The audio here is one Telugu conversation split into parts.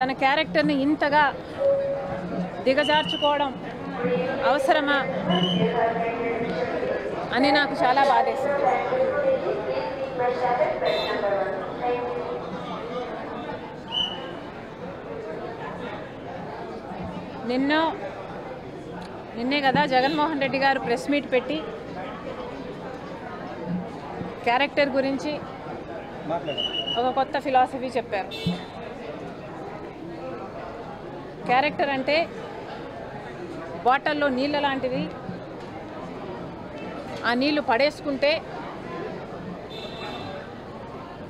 తన క్యారెక్టర్ని ఇంతగా దిగజార్చుకోవడం అవసరమా అని నాకు చాలా బాధేసింది. నిన్నే కదా జగన్మోహన్ రెడ్డి గారు ప్రెస్ మీట్ పెట్టి క్యారెక్టర్ గురించి ఒక కొత్త ఫిలాసఫీ చెప్పారు. క్యారెక్టర్ అంటే బాటిల్లో నీళ్ళ లాంటిది. ఆ నీళ్లు పడేసుకుంటే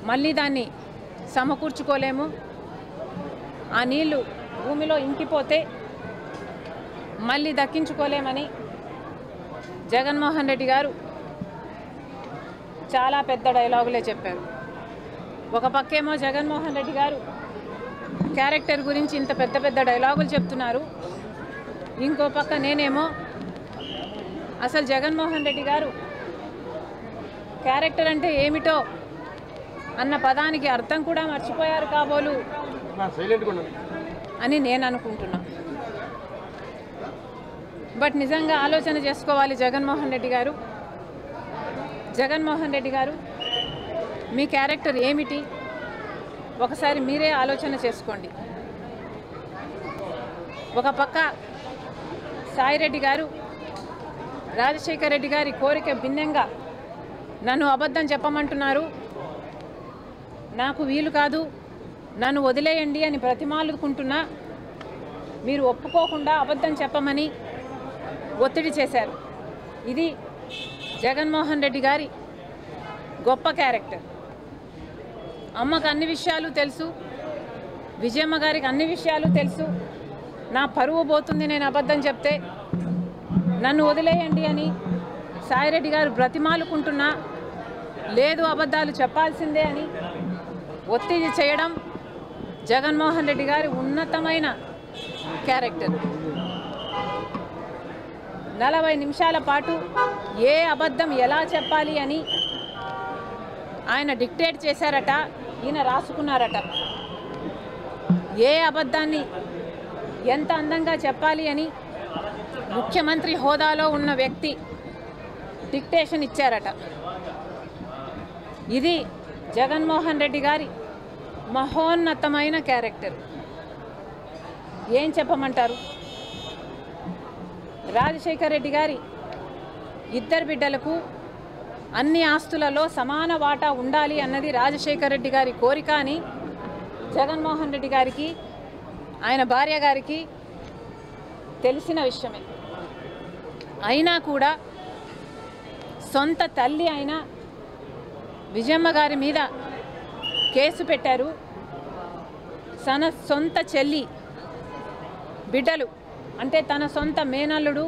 మళ్ళీ దాన్ని సమకూర్చుకోలేము. ఆ నీళ్లు భూమిలో ఇంకిపోతే మళ్ళీ దక్కించుకోలేమని జగన్మోహన్ రెడ్డి గారు చాలా పెద్ద డైలాగులే చెప్పారు. ఒక పక్కేమో జగన్మోహన్ రెడ్డి గారు క్యారెక్టర్ గురించి ఇంత పెద్ద పెద్ద డైలాగులు చెప్తున్నారు. ఇంకో పక్క నేనేమో అసలు జగన్మోహన్ రెడ్డి గారు క్యారెక్టర్ అంటే ఏమిటో అన్న పదానికి అర్థం కూడా మర్చిపోయారు కాబోలు అని నేను అనుకుంటున్నా. బట్ నిజంగా ఆలోచన చేసుకోవాలి జగన్మోహన్ రెడ్డి గారు మీ క్యారెక్టర్ ఏమిటి ఒకసారి మీరే ఆలోచన చేసుకోండి. ఒక పక్క సాయిరెడ్డి గారు రాజశేఖర్ రెడ్డి గారి కోరిక భిన్నంగా నన్ను అబద్ధం చెప్పమంటున్నారు, నాకు వీలు కాదు, నన్ను వదిలేయండి అని బ్రతిమాలుకుంటున్నా మీరు ఒప్పుకోకుండా అబద్ధం చెప్పమని ఒత్తిడి చేశారు. ఇది జగన్మోహన్ రెడ్డి గారి గొప్ప క్యారెక్టర్. అమ్మకు అన్ని విషయాలు తెలుసు, విజయమ్మ గారికి అన్ని విషయాలు తెలుసు. నా పరువు పోతుంది నేను అబద్ధం చెప్తే, నన్ను వదిలేయండి అని సాయిరెడ్డి గారు బ్రతిమాలుకుంటున్నా లేదు అబద్ధాలు చెప్పాల్సిందే అని ఒత్తిడి చేయడం జగన్మోహన్ రెడ్డి గారి ఉన్నతమైన క్యారెక్టర్. 40 నిమిషాల పాటు ఏ అబద్ధం ఎలా చెప్పాలి అని ఆయన డిక్టేట్ చేశారట, ఈయన రాసుకున్నారట. ఏ అబద్ధాన్ని ఎంత అందంగా చెప్పాలి అని ముఖ్యమంత్రి హోదాలో ఉన్న వ్యక్తి డిక్టేషన్ ఇచ్చారట. ఇది జగన్మోహన్ రెడ్డి గారి మహోన్నతమైన క్యారెక్టర్. ఏం చెప్పమంటారు? రాజశేఖర్ రెడ్డి గారి 2 బిడ్డలకు అన్ని ఆస్తులలో సమాన వాటా ఉండాలి అన్నది రాజశేఖర్ రెడ్డి గారి కోరిక అని జగన్మోహన్ రెడ్డి గారికి ఆయన భార్య గారికి తెలిసిన విషయమే. అయినా కూడా సొంత తల్లి అయిన విజయమ్మ గారి మీద కేసు పెట్టారు. తన సొంత చెల్లి బిడ్డలు అంటే తన సొంత మేనల్లుడు